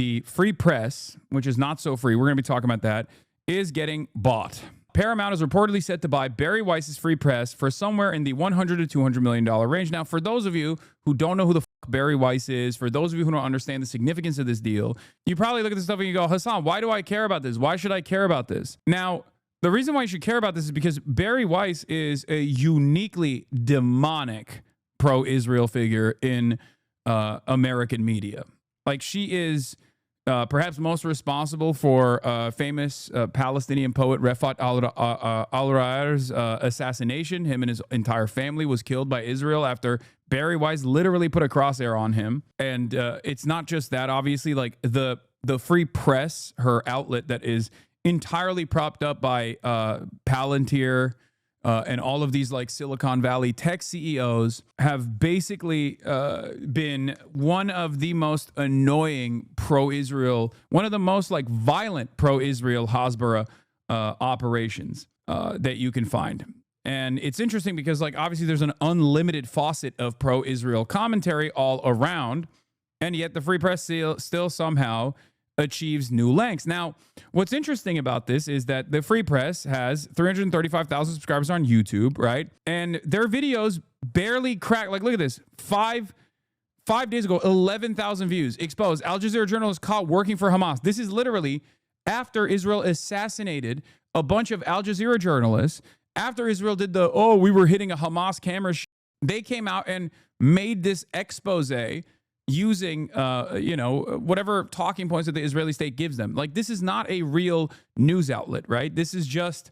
the free press, which is not so free, we're going to be talking about that, is getting bought. Paramount is reportedly set to buy Bari Weiss's free press for somewhere in the $100 to $200 million range. Now, for those of you who don't know who the fuck Bari Weiss is, for those of you who don't understand the significance of this deal, you probably look at this stuff and you go, Hasan, why do I care about this? Why should I care about this? Now, the reason why you should care about this is because Bari Weiss is a uniquely demonic pro-Israel figure in American media. Like, she is perhaps most responsible for famous Palestinian poet Refat al-Ra'ar's assassination. Him and his entire family was killed by Israel after Bari Weiss literally put a crosshair on him. And it's not just that, obviously, like the Free Press, her outlet that is entirely propped up by Palantir and all of these like Silicon Valley tech CEOs, have basically been one of the most annoying pro-Israel, one of the most like violent pro-Israel Hasbara operations that you can find. And it's interesting because like obviously there's an unlimited faucet of pro-Israel commentary all around, and yet the Free Press still somehow achieves new lengths. Now, what's interesting about this is that the Free Press has 335,000 subscribers on YouTube, right? And their videos barely crack. Like, look at this. Five days ago, 11,000 views. Exposed. Al Jazeera journalist caught working for Hamas. This is literally after Israel assassinated a bunch of Al Jazeera journalists. After Israel did we were hitting a Hamas camera. They came out and made this expose using, whatever talking points that the Israeli state gives them. Like, this is not a real news outlet, right? This is just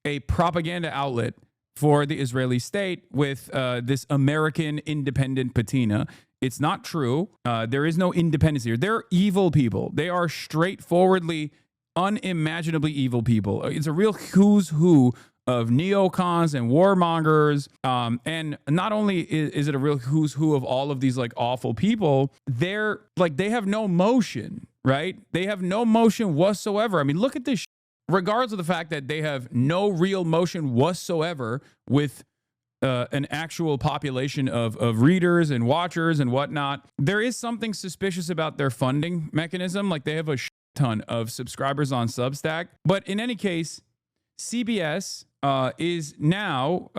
a propaganda outlet for the Israeli state with this American independent patina. It's not true. There is no independence here. They're evil people. They are straightforwardly, unimaginably evil people. It's a real who's who of neocons and warmongers. And not only is it a real who's who of all of these like awful people, they're like, they have no motion, right? They have no motion whatsoever. I mean, look at this. Regardless of the fact that they have no real motion whatsoever with an actual population of readers and watchers and whatnot, there is something suspicious about their funding mechanism. Like, they have a ton of subscribers on Substack. But in any case, CBS is now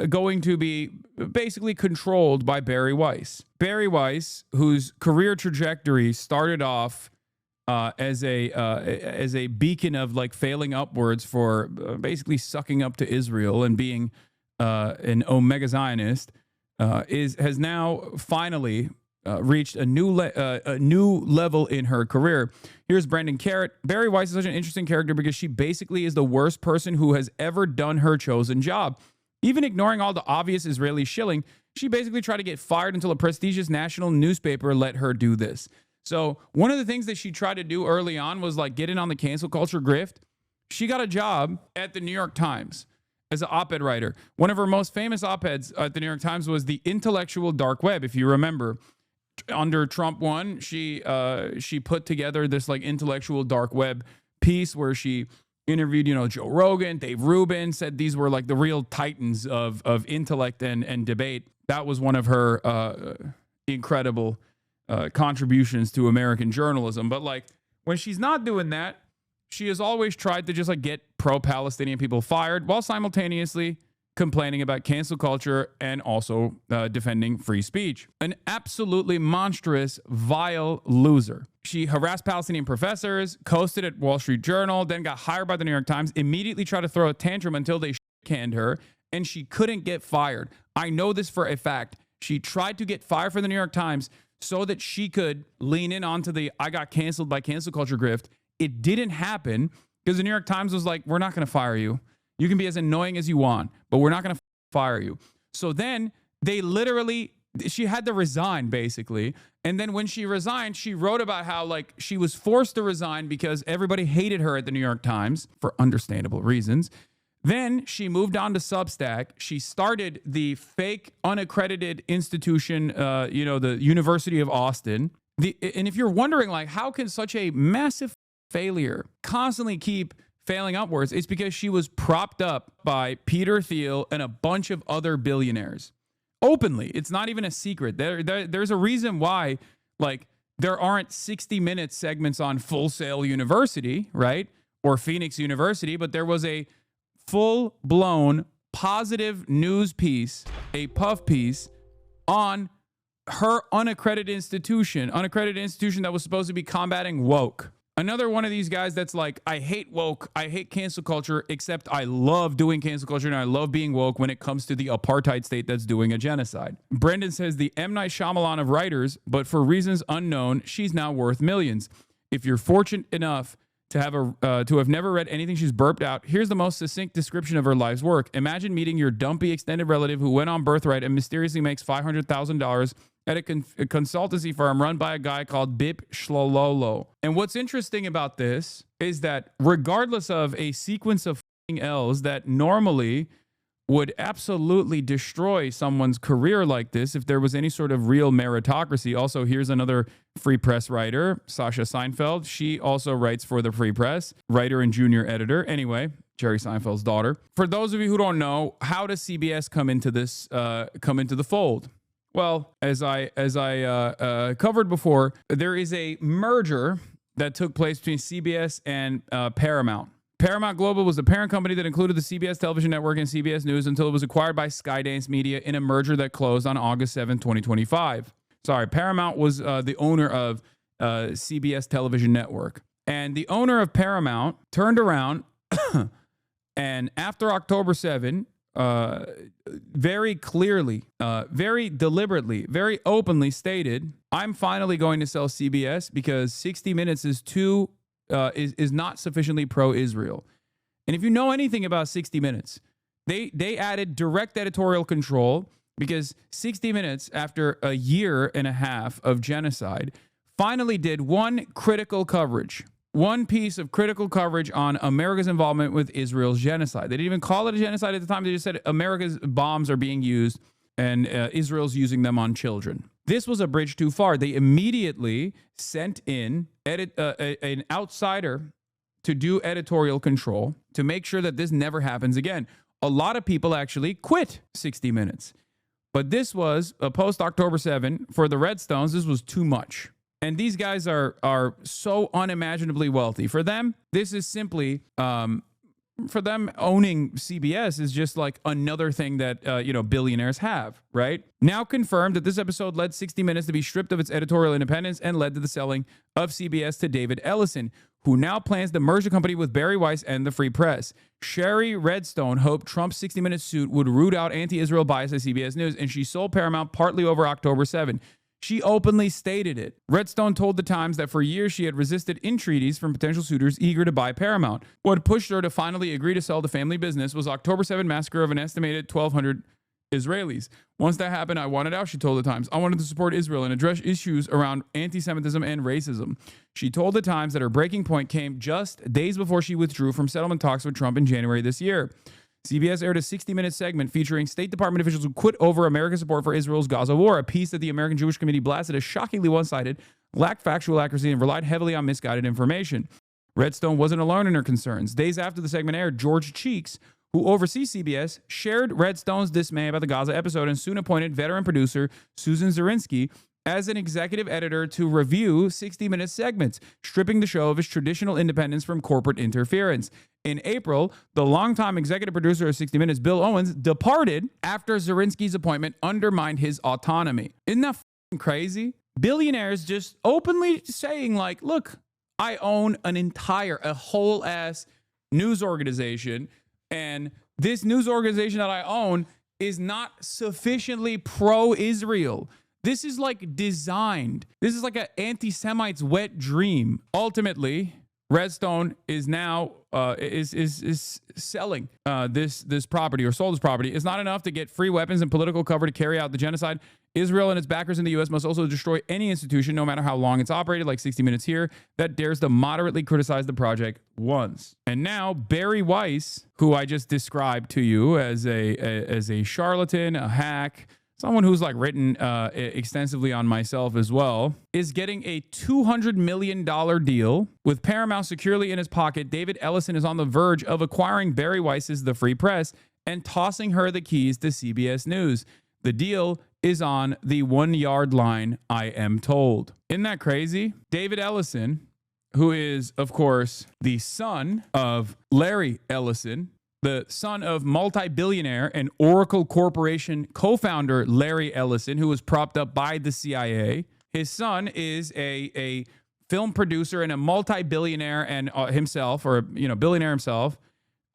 going to be basically controlled by Bari Weiss. Bari Weiss, whose career trajectory started off as a beacon of like failing upwards for basically sucking up to Israel and being an Omega Zionist, has now finally reached a new level in her career. Here's Brendan Carrot. Bari Weiss is such an interesting character because she basically is the worst person who has ever done her chosen job. Even ignoring all the obvious Israeli shilling, she basically tried to get fired until a prestigious national newspaper let her do this. So one of the things that she tried to do early on was like get in on the cancel culture grift. She got a job at the New York Times as an op-ed writer. One of her most famous op-eds at the New York Times was the intellectual dark web, if you remember. Under Trump 1, she put together this like intellectual dark web piece where she interviewed, Joe Rogan, Dave Rubin, said these were like the real titans of intellect and debate. That was one of her incredible contributions to American journalism. But like, when she's not doing that, she has always tried to just like get pro-Palestinian people fired while simultaneously complaining about cancel culture and also defending free speech. An absolutely monstrous, vile loser. She harassed Palestinian professors, coasted at Wall Street Journal, then got hired by the New York Times, immediately tried to throw a tantrum until they canned her, and she couldn't get fired. I know this for a fact. She tried to get fired from the New York Times so that she could lean in onto the I got canceled by cancel culture grift. It didn't happen because the New York Times was like, we're not going to fire you. You can be as annoying as you want, but we're not going to fire you. So then she had to resign basically. And then when she resigned, she wrote about how like she was forced to resign because everybody hated her at the New York Times for understandable reasons. Then she moved on to Substack. She started the fake unaccredited institution, the University of Austin. And if you're wondering like, how can such a massive failure constantly keep failing upwards, it's because she was propped up by Peter Thiel and a bunch of other billionaires. Openly. It's not even a secret. There's a reason why, like, there aren't 60-minute segments on Full Sail University, right? Or Phoenix University, but there was a full-blown positive news piece, a puff piece on her unaccredited institution that was supposed to be combating woke. Another one of these guys that's like, I hate woke, I hate cancel culture, except I love doing cancel culture and I love being woke when it comes to the apartheid state that's doing a genocide. Brendan says the M. Night Shyamalan of writers, but for reasons unknown, she's now worth millions. If you're fortunate enough to have never read anything she's burped out, here's the most succinct description of her life's work. Imagine meeting your dumpy extended relative who went on birthright and mysteriously makes $500,000 at a consultancy firm run by a guy called Bip Shlololo. And what's interesting about this is that regardless of a sequence of L's that normally would absolutely destroy someone's career like this if there was any sort of real meritocracy. Also, here's another Free Press writer, Sasha Seinfeld. She also writes for the Free Press, writer and junior editor. Anyway, Jerry Seinfeld's daughter. For those of you who don't know, how does CBS come into the fold? Well, as I covered before, there is a merger that took place between CBS and Paramount. Paramount Global was the parent company that included the CBS television network and CBS News until it was acquired by Skydance Media in a merger that closed on August 7, 2025. Sorry, Paramount was the owner of CBS television network. And the owner of Paramount turned around and after October 7, very clearly, very deliberately, very openly stated, I'm finally going to sell CBS because 60 Minutes is not sufficiently pro-Israel. And if you know anything about 60 Minutes, they added direct editorial control because 60 Minutes, after a year and a half of genocide, finally did one piece of critical coverage on America's involvement with Israel's genocide. They didn't even call it a genocide at the time. They just said America's bombs are being used and Israel's using them on children. This was a bridge too far. They immediately sent in an outsider to do editorial control to make sure that this never happens again. A lot of people actually quit 60 Minutes. But this was a post-October 7. For the Redstones, this was too much. And these guys are so unimaginably wealthy. For them, this is simply, for them, owning CBS is just like another thing that, billionaires have, right? Now confirmed that this episode led 60 Minutes to be stripped of its editorial independence and led to the selling of CBS to David Ellison, who now plans to merge the company with Bari Weiss and the Free Press. Shari Redstone hoped Trump's 60 Minutes suit would root out anti-Israel bias at CBS News, and she sold Paramount partly over October 7. She openly stated it. Redstone told The Times that for years she had resisted entreaties from potential suitors eager to buy Paramount. What pushed her to finally agree to sell the family business was October 7 massacre of an estimated 1,200 Israelis. Once that happened, I wanted out, she told The Times. I wanted to support Israel and address issues around anti-Semitism and racism. She told The Times that her breaking point came just days before she withdrew from settlement talks with Trump in January this year. CBS aired a 60-minute segment featuring State Department officials who quit over America's support for Israel's Gaza war, a piece that the American Jewish Committee blasted as shockingly one-sided, lacked factual accuracy, and relied heavily on misguided information. Redstone wasn't alone in her concerns. Days after the segment aired, George Cheeks, who oversees CBS, shared Redstone's dismay about the Gaza episode and soon appointed veteran producer Susan Zirinsky as an executive editor to review 60-minute segments, stripping the show of its traditional independence from corporate interference. In April, the longtime executive producer of 60 Minutes, Bill Owens, departed after Zirinsky's appointment undermined his autonomy. Isn't that f***ing crazy? Billionaires just openly saying like, look, I own a whole ass news organization, and this news organization that I own is not sufficiently pro-Israel. This is like designed. This is like an anti-Semite's wet dream. Ultimately, Redstone is now is selling this property, or sold this property. It's not enough to get free weapons and political cover to carry out the genocide. Israel and its backers in the U.S. must also destroy any institution, no matter how long it's operated, like 60 Minutes here, that dares to moderately criticize the project once. And now Bari Weiss, who I just described to you as a charlatan, a hack, someone who's like written extensively on myself as well, is getting a $200 million deal with Paramount securely in his pocket. David Ellison is on the verge of acquiring Bari Weiss's The Free Press and tossing her the keys to CBS News. The deal is on the 1 yard line, I am told. Isn't that crazy? David Ellison, who is, of course, the son of Larry Ellison, the son of multi-billionaire and Oracle Corporation co-founder Larry Ellison, who was propped up by the CIA. His son is a film producer and a multi-billionaire and himself, or billionaire himself,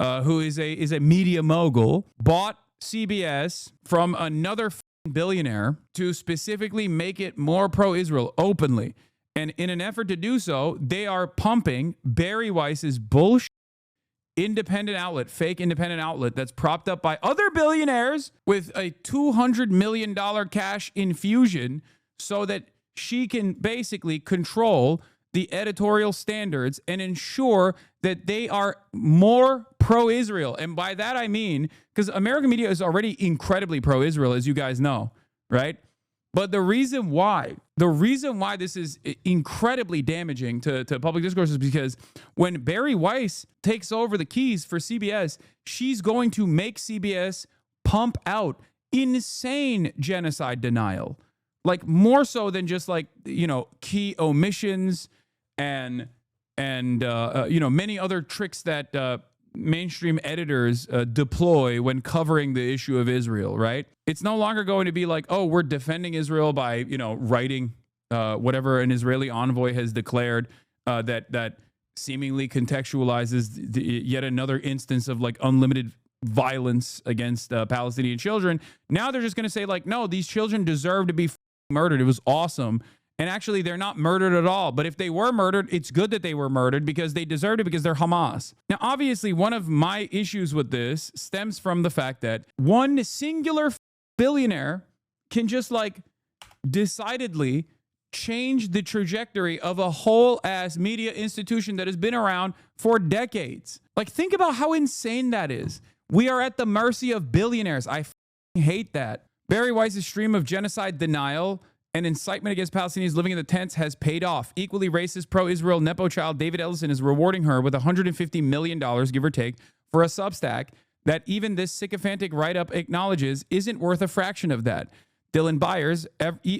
who is a media mogul, bought CBS from another billionaire to specifically make it more pro-Israel openly. And in an effort to do so, they are pumping Bari Weiss's bullshit independent outlet, fake independent outlet that's propped up by other billionaires with a $200 million cash infusion so that she can basically control the editorial standards and ensure that they are more pro-Israel. And by that I mean, because American media is already incredibly pro-Israel, as you guys know, right? But the reason why this is incredibly damaging to public discourse is because when Bari Weiss takes over the keys for CBS, she's going to make CBS pump out insane genocide denial, like more so than just like, key omissions and many other tricks that mainstream editors deploy when covering the issue of Israel, right? It's no longer going to be like, oh, we're defending Israel by, writing whatever an Israeli envoy has declared that seemingly contextualizes yet another instance of like unlimited violence against Palestinian children. Now they're just going to say like, no, these children deserve to be murdered. It was awesome. And actually, they're not murdered at all. But if they were murdered, it's good that they were murdered because they deserved it because they're Hamas. Now, obviously, one of my issues with this stems from the fact that one singular billionaire can just like decidedly change the trajectory of a whole ass media institution that has been around for decades. Like, think about how insane that is. We are at the mercy of billionaires. I hate that. Bari Weiss's stream of genocide denial and incitement against Palestinians living in the tents has paid off. Equally racist, pro-Israel Nepo child David Ellison is rewarding her with $150 million, give or take, for a Substack that even this sycophantic write-up acknowledges isn't worth a fraction of that. Dylan Byers,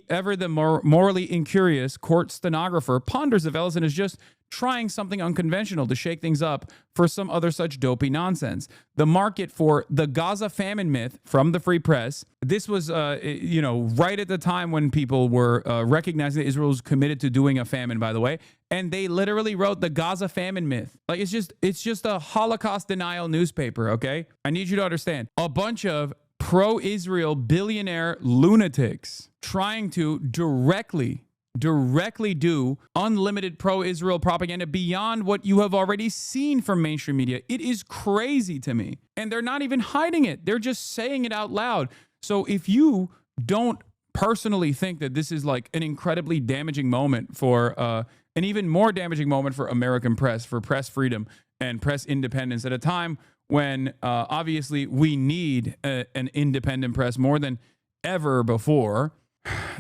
ever the morally incurious court stenographer, ponders if Ellison is just trying something unconventional to shake things up for some other such dopey nonsense. The market for the Gaza famine myth from the Free Press. This was, right at the time when people were recognizing that Israel was committed to doing a famine, by the way. And they literally wrote the Gaza famine myth. Like, it's just a Holocaust denial newspaper, okay? I need you to understand. A bunch of pro-Israel billionaire lunatics trying to directly do unlimited pro-Israel propaganda beyond what you have already seen from mainstream media. It is crazy to me. And they're not even hiding it. They're just saying it out loud. So if you don't personally think that this is like an incredibly damaging moment for an even more damaging moment for American press, for press freedom and press independence at a time when obviously we need an independent press more than ever before,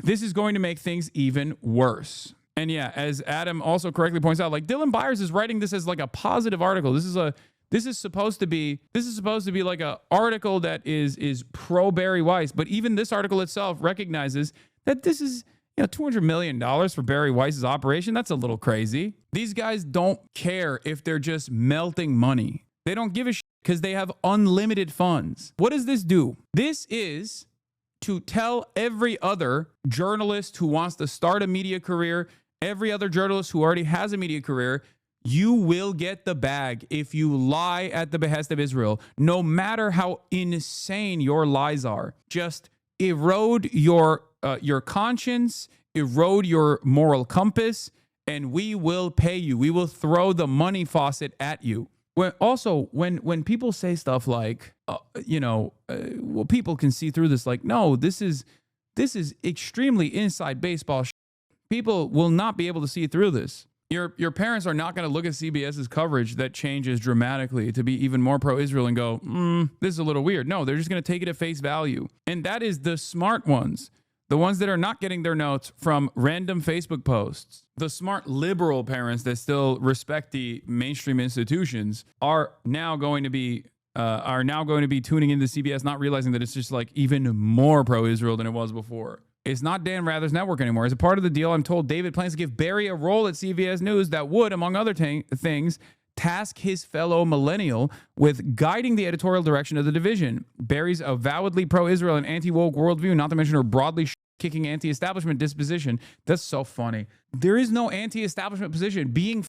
this is going to make things even worse. And yeah, as Adam also correctly points out, like Dylan Byers is writing this as like a positive article. This is supposed to be like a article that is pro Bari Weiss, but even this article itself recognizes that this is $200 million for Bari Weiss's operation. That's a little crazy. These guys don't care if they're just melting money. They don't give a shit because they have unlimited funds. What does this do? This is to tell every other journalist who wants to start a media career, every other journalist who already has a media career, you will get the bag if you lie at the behest of Israel, no matter how insane your lies are. Just erode your conscience, erode your moral compass, and we will pay you. We will throw the money faucet at you. When people say stuff like, people can see through this. Like, no, this is extremely inside baseball. People will not be able to see through this. Your parents are not going to look at CBS's coverage that changes dramatically to be even more pro-Israel and go, this is a little weird. No, they're just going to take it at face value. And that is the smart ones. The ones that are not getting their notes from random Facebook posts. The smart liberal parents that still respect the mainstream institutions are now going to be are now going to be tuning into CBS, not realizing that it's just like even more pro-Israel than it was before. It's not Dan Rather's network anymore. As a part of the deal, I'm told David plans to give Bari a role at CBS News that would, among other things, task his fellow millennial with guiding the editorial direction of the division. Bari's avowedly pro-Israel and anti-woke worldview, not to mention her broadly kicking anti-establishment disposition. That's so funny. There is no anti-establishment position. Being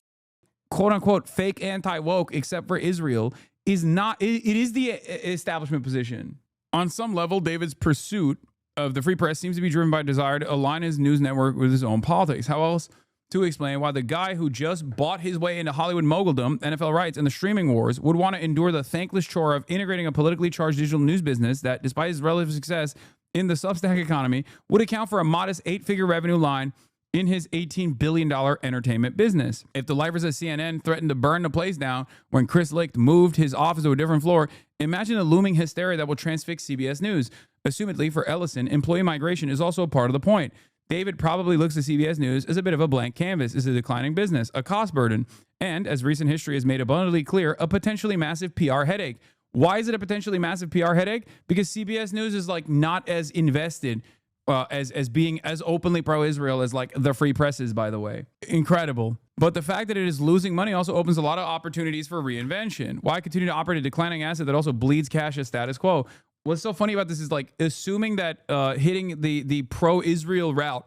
quote-unquote fake anti-woke, except for Israel, is not. It is the establishment position. On some level, David's pursuit of the free press seems to be driven by a desire to align his news network with his own politics. How else to explain why the guy who just bought his way into Hollywood moguldom, NFL rights, and the streaming wars would want to endure the thankless chore of integrating a politically charged digital news business that, despite his relative success in the Substack economy, would account for a modest 8-figure revenue line in his $18 billion entertainment business. If the lifers at CNN threatened to burn the place down when Chris Licht moved his office to a different floor, imagine the looming hysteria that will transfix CBS News. Assumedly, for Ellison, employee migration is also a part of the point. David probably looks at CBS News as a bit of a blank canvas, as a declining business, a cost burden, and, as recent history has made abundantly clear, a potentially massive PR headache. Why is it a potentially massive PR headache? Because CBS News is like not as invested as being as openly pro-Israel as like the free press is, by the way. Incredible. But the fact that it is losing money also opens a lot of opportunities for reinvention. Why continue to operate a declining asset that also bleeds cash as status quo? What's so funny about this is like assuming that hitting the pro-Israel route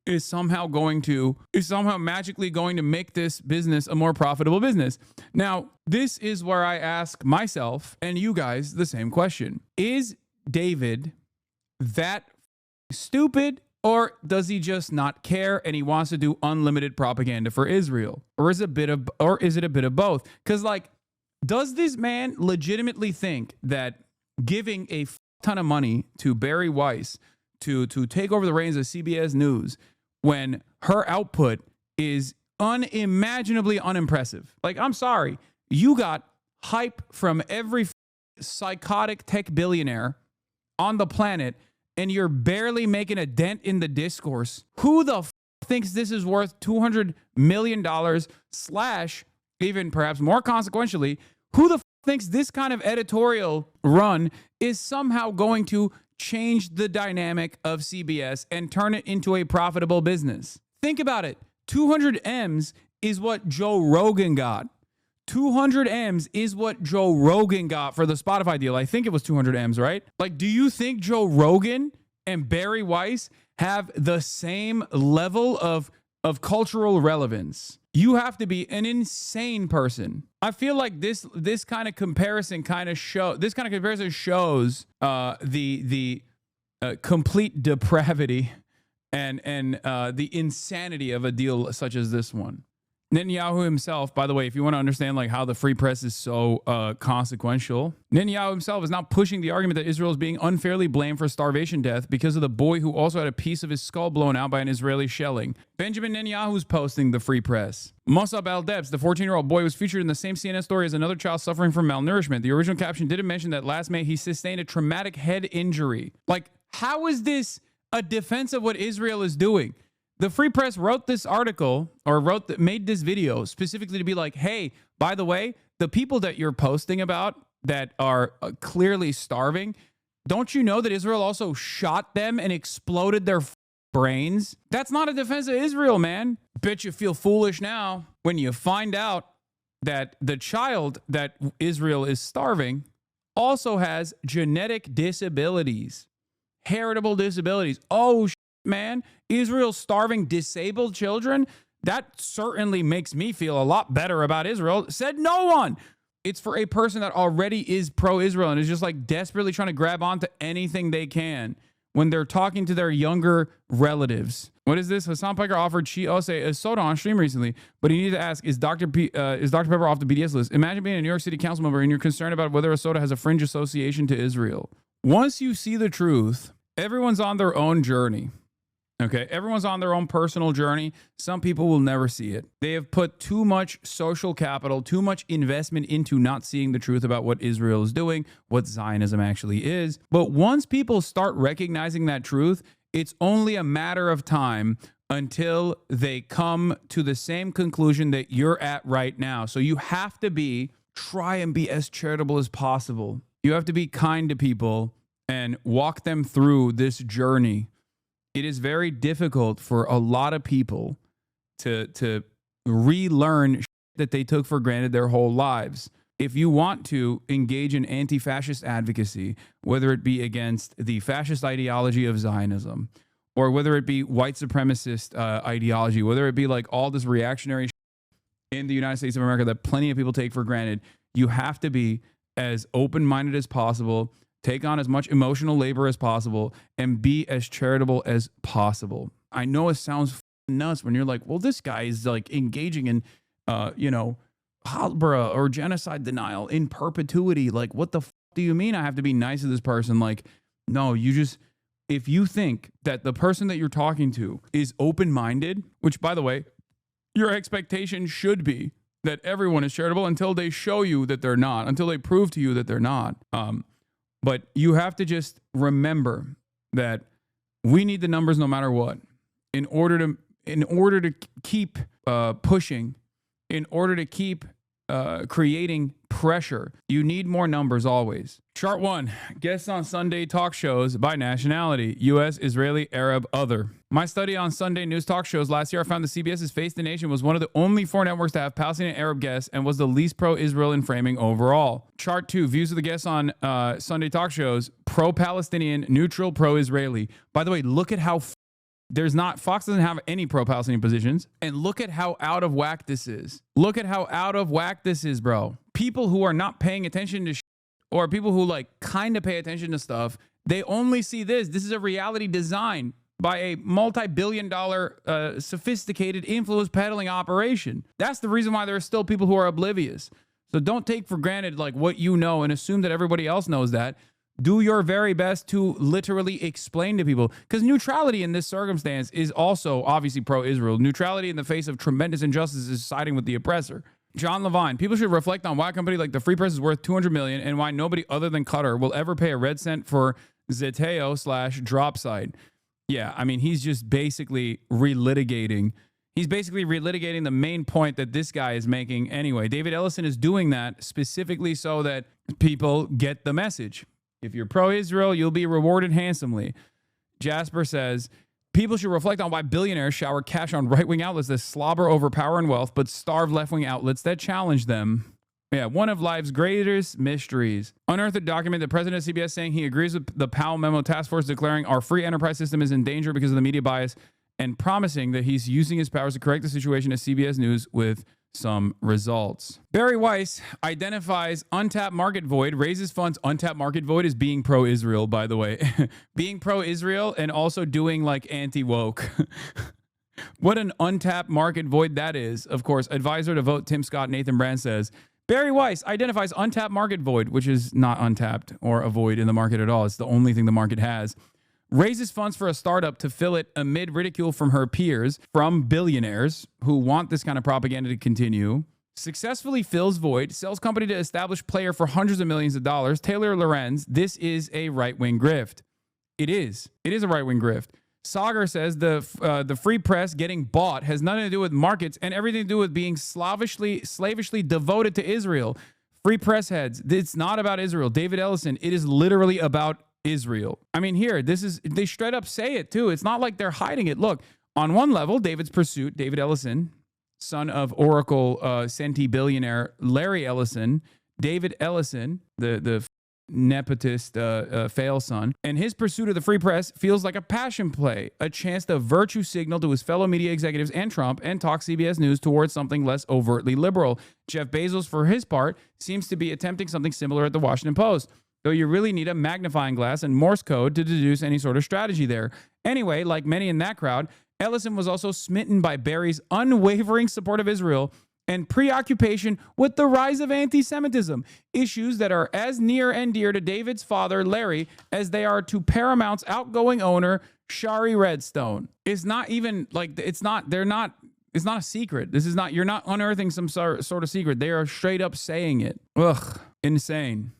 is somehow magically going to make this business a more profitable business. Now, this is where I ask myself and you guys the same question. Is David that stupid, or does he just not care and he wants to do unlimited propaganda for Israel? Or is it a bit of both? Because like, does this man legitimately think that giving a ton of money to Bari Weiss to take over the reins of CBS News when her output is unimaginably unimpressive? Like, I'm sorry, you got hype from every psychotic tech billionaire on the planet, and you're barely making a dent in the discourse. Who the thinks this is worth $200 million / even perhaps more consequentially, who the thinks this kind of editorial run is somehow going to change the dynamic of CBS and turn it into a profitable business? Think about it. 200 M's is what Joe Rogan got. 200 M's is what Joe Rogan got for the Spotify deal. I think it was 200 M's, right? Like, do you think Joe Rogan and Bari Weiss have the same level of cultural relevance? You have to be an insane person. I feel like this kind of comparison shows the complete depravity and the insanity of a deal such as this one. Netanyahu himself, by the way, if you want to understand like how the free press is so consequential, Netanyahu himself is now pushing the argument that Israel is being unfairly blamed for starvation death because of the boy who also had a piece of his skull blown out by an Israeli shelling. Benjamin Netanyahu's posting the free press. Mossab Al-Debs, the 14-year-old boy, was featured in the same CNN story as another child suffering from malnourishment. The original caption didn't mention that last May he sustained a traumatic head injury. Like, how is this a defense of what Israel is doing? The Free Press wrote this article or made this video specifically to be like, hey, by the way, the people that you're posting about that are clearly starving, don't you know that Israel also shot them and exploded their brains? That's not a defense of Israel, man. Bet you feel foolish now when you find out that the child that Israel is starving also has genetic disabilities, heritable disabilities. Oh, man, Israel starving disabled children? That certainly makes me feel a lot better about Israel. Said no one. It's for a person that already is pro-Israel and is just like desperately trying to grab onto anything they can when they're talking to their younger relatives. What is this? Hassan Piker offered a soda on stream recently, but he needed to ask, is Dr. Pepper off the BDS list? Imagine being a New York City council member and you're concerned about whether a soda has a fringe association to Israel. Once you see the truth, everyone's on their own journey. Okay, everyone's on their own personal journey. Some people will never see it. They have put too much social capital, too much investment into not seeing the truth about what Israel is doing, what Zionism actually is. But once people start recognizing that truth, it's only a matter of time until they come to the same conclusion that you're at right now. So you have to be try and be as charitable as possible. You have to be kind to people and walk them through this journey. It is very difficult for a lot of people to relearn that they took for granted their whole lives. If you want to engage in anti-fascist advocacy, whether it be against the fascist ideology of Zionism, or whether it be white supremacist ideology, whether it be like all this reactionary in the United States of America that plenty of people take for granted, you have to be as open-minded as possible, take on as much emotional labor as possible, and be as charitable as possible. I know it sounds nuts when you're like, well, this guy is like engaging in, Halbara or genocide denial in perpetuity. Like, what the do you mean I have to be nice to this person? Like, no, if you think that the person that you're talking to is open-minded, which, by the way, your expectation should be that everyone is charitable until they show you that they're not, until they prove to you that they're not. But you have to just remember that we need the numbers no matter what in order to keep pushing, in order to keep creating pressure. You need more numbers always. Chart 1, guests on Sunday talk shows by nationality: U.S., Israeli, Arab, other. My study on Sunday news talk shows last year, I found that CBS's Face the Nation was one of the only 4 networks to have Palestinian Arab guests and was the least pro-Israel in framing overall. Chart 2, views of the guests on Sunday talk shows: pro-Palestinian, neutral, pro-Israeli. By the way, look at how Fox doesn't have any pro-Palestinian positions. And look at how out of whack this is. Look at how out of whack this is, bro. People who are not paying attention to or people who like kind of pay attention to stuff, they only see this. This is a reality design by a multi-billion-dollar sophisticated influence peddling operation. That's the reason why there are still people who are oblivious. So don't take for granted like what you know and assume that everybody else knows that. Do your very best to literally explain to people, because neutrality in this circumstance is also obviously pro-Israel. Neutrality in the face of tremendous injustice is siding with the oppressor. John Levine: people should reflect on why a company like the Free Press is worth $200 million and why nobody other than Qatar will ever pay a red cent for Zeteo/drop site. Yeah, I mean, he's just basically relitigating. He's basically relitigating the main point that this guy is making anyway. David Ellison is doing that specifically so that people get the message. If you're pro-Israel, you'll be rewarded handsomely. Jasper says, people should reflect on why billionaires shower cash on right-wing outlets that slobber over power and wealth, but starve left-wing outlets that challenge them. Yeah, one of life's greatest mysteries. Unearthed a document, the president of CBS saying he agrees with the Powell Memo task force declaring our free enterprise system is in danger because of the media bias, and promising that he's using his powers to correct the situation at CBS News with some results. Bari Weiss identifies untapped market void, raises funds. Untapped market void is being pro-Israel, by the way. Being pro-Israel and also doing like anti-woke. What an untapped market void that is. Of course, advisor to vote Tim Scott, Nathan Brand says, Bari Weiss identifies untapped market void, which is not untapped or a void in the market at all. It's the only thing the market has. Raises funds for a startup to fill it amid ridicule from her peers, from billionaires who want this kind of propaganda to continue. Successfully fills void, sells company to established player for hundreds of millions of dollars. Taylor Lorenz, this is a right-wing grift. It is. It is a right-wing grift. Sagar says the free press getting bought has nothing to do with markets and everything to do with being slavishly devoted to Israel. Free press heads, it's not about Israel. David Ellison, it is literally about Israel. I mean, here, they straight up say it too. It's not like they're hiding it. Look, on one level, David Ellison, son of Oracle Senti billionaire Larry Ellison, David Ellison, the nepotist fail son, and his pursuit of the free press feels like a passion play, a chance to virtue signal to his fellow media executives and Trump and talk CBS News towards something less overtly liberal. Jeff Bezos, for his part, seems to be attempting something similar at the Washington Post, though you really need a magnifying glass and Morse code to deduce any sort of strategy there. Anyway, like many in that crowd, Ellison was also smitten by Bari's unwavering support of Israel and preoccupation with the rise of anti-Semitism, issues that are as near and dear to David's father, Larry, as they are to Paramount's outgoing owner, Shari Redstone. It's not even like, it's not a secret. You're not unearthing some sort of secret. They are straight up saying it. Ugh, insane.